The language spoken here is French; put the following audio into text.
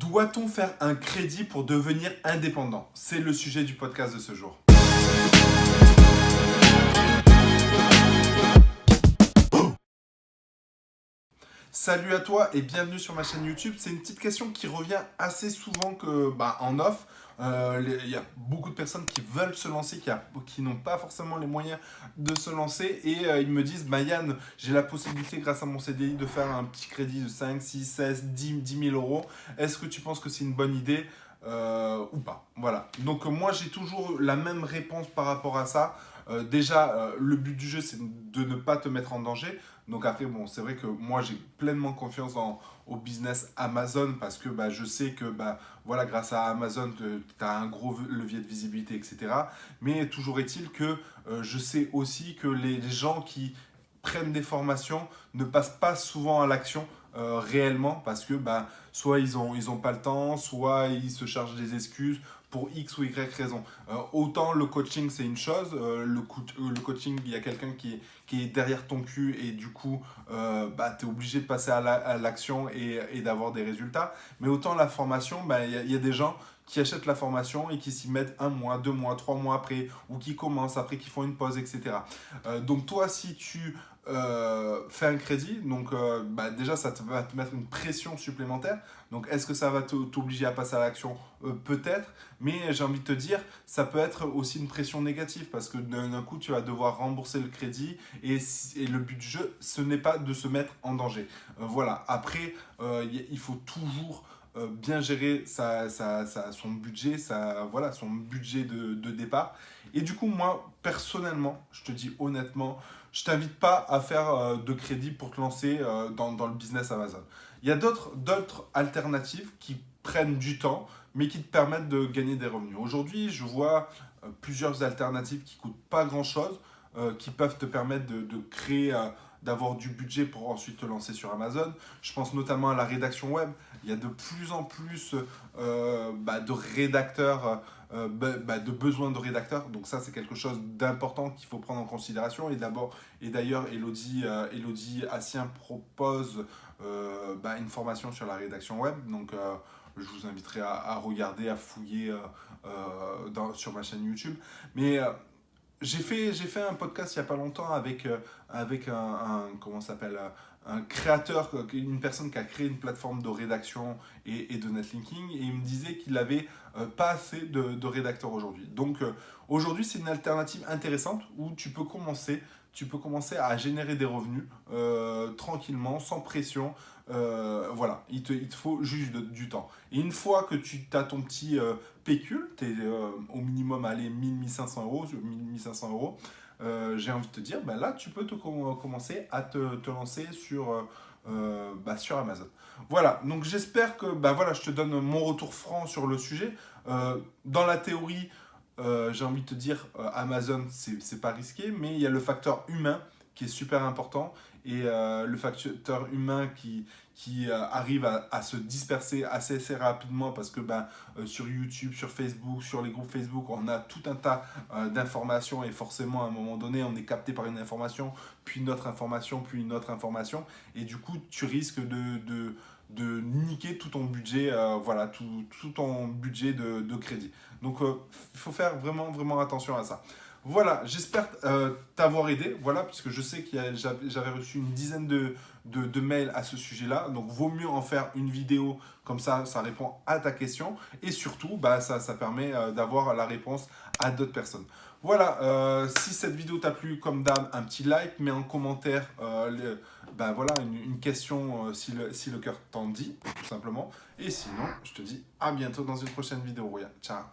Doit-on faire un crédit pour devenir indépendant? C'est le sujet du podcast de ce jour. Salut à toi et bienvenue sur ma chaîne YouTube. C'est une petite question qui revient assez souvent en off. Il y a beaucoup de personnes qui veulent se lancer, qui n'ont pas forcément les moyens de se lancer et ils me disent Yann, j'ai la possibilité grâce à mon CDI de faire un petit crédit de 5, 6, 16, 10 000 euros. Est-ce que tu penses que c'est une bonne idée ou pas? Voilà. Donc moi j'ai toujours la même réponse par rapport à ça. Déjà, le but du jeu, c'est de ne pas te mettre en danger. Donc après, bon, c'est vrai que moi, j'ai pleinement confiance au business Amazon parce que je sais que voilà, grâce à Amazon, tu as un gros levier de visibilité, etc. Mais toujours est-il que je sais aussi que les gens qui prennent des formations ne passent pas souvent à l'action réellement parce que soit ils ont pas le temps, soit ils se chargent des excuses pour X ou Y raison. Autant le coaching, c'est une chose. Le coaching, il y a quelqu'un qui est derrière ton cul et du coup, tu es obligé de passer à l'action et d'avoir des résultats. Mais autant la formation, il y a des gens qui achètent la formation et qui s'y mettent 1 mois, 2 mois, 3 mois après, ou qui commencent après, qui font une pause, etc. Donc toi, si tu fais un crédit, donc déjà ça va te mettre une pression supplémentaire. Donc est-ce que ça va t'obliger à passer à l'action? Peut-être, mais j'ai envie de te dire, ça peut être aussi une pression négative parce que d'un coup tu vas devoir rembourser le crédit et le but du jeu, ce n'est pas de se mettre en danger. Voilà, après il faut toujours bien gérer son budget, son budget de départ. Et du coup, moi, personnellement, je te dis honnêtement, je t'invite pas à faire de crédit pour te lancer dans le business Amazon. Il y a d'autres alternatives qui prennent du temps, mais qui te permettent de gagner des revenus. Aujourd'hui, je vois plusieurs alternatives qui coûtent pas grand-chose, qui peuvent te permettre de créer, d'avoir du budget pour ensuite te lancer sur Amazon. Je pense notamment à la rédaction web. Il y a de plus en plus de rédacteurs, de besoins de rédacteurs. Donc ça, c'est quelque chose d'important qu'il faut prendre en considération. Et d'ailleurs, Elodie Assien propose une formation sur la rédaction web. Donc je vous inviterai à regarder, à fouiller sur ma chaîne YouTube. Mais j'ai fait un podcast il n'y a pas longtemps avec comment ça s'appelle, un créateur, une personne qui a créé une plateforme de rédaction et de netlinking, et il me disait qu'il n'avait pas assez de rédacteurs aujourd'hui. Donc aujourd'hui, c'est une alternative intéressante où tu peux commencer à générer des revenus tranquillement, sans pression. Voilà, il te faut juste du temps. Et une fois que tu as ton petit pécule, tu es au minimum à aller 1000-1500 euros, 1500 euros, j'ai envie de te dire, là, tu peux commencer à te lancer sur Amazon. Voilà, donc j'espère que je te donne mon retour franc sur le sujet. Dans la théorie, j'ai envie de te dire, Amazon, c'est pas risqué, mais il y a le facteur humain qui est super important et le facteur humain qui arrive à se disperser assez rapidement parce que sur YouTube, sur Facebook, sur les groupes Facebook, on a tout un tas d'informations et forcément à un moment donné, on est capté par une information, puis une autre information, puis une autre information et du coup, tu risques de niquer tout ton budget, tout ton budget de crédit. Donc, il faut faire vraiment attention à ça. Voilà, j'espère t'avoir aidé, puisque je sais que j'avais reçu une dizaine de mails à ce sujet-là, donc vaut mieux en faire une vidéo, comme ça répond à ta question, et surtout, ça permet d'avoir la réponse à d'autres personnes. Voilà, si cette vidéo t'a plu, comme d'hab, un petit like, mets en commentaire une question si le cœur t'en dit, tout simplement, et sinon, je te dis à bientôt dans une prochaine vidéo. Ciao.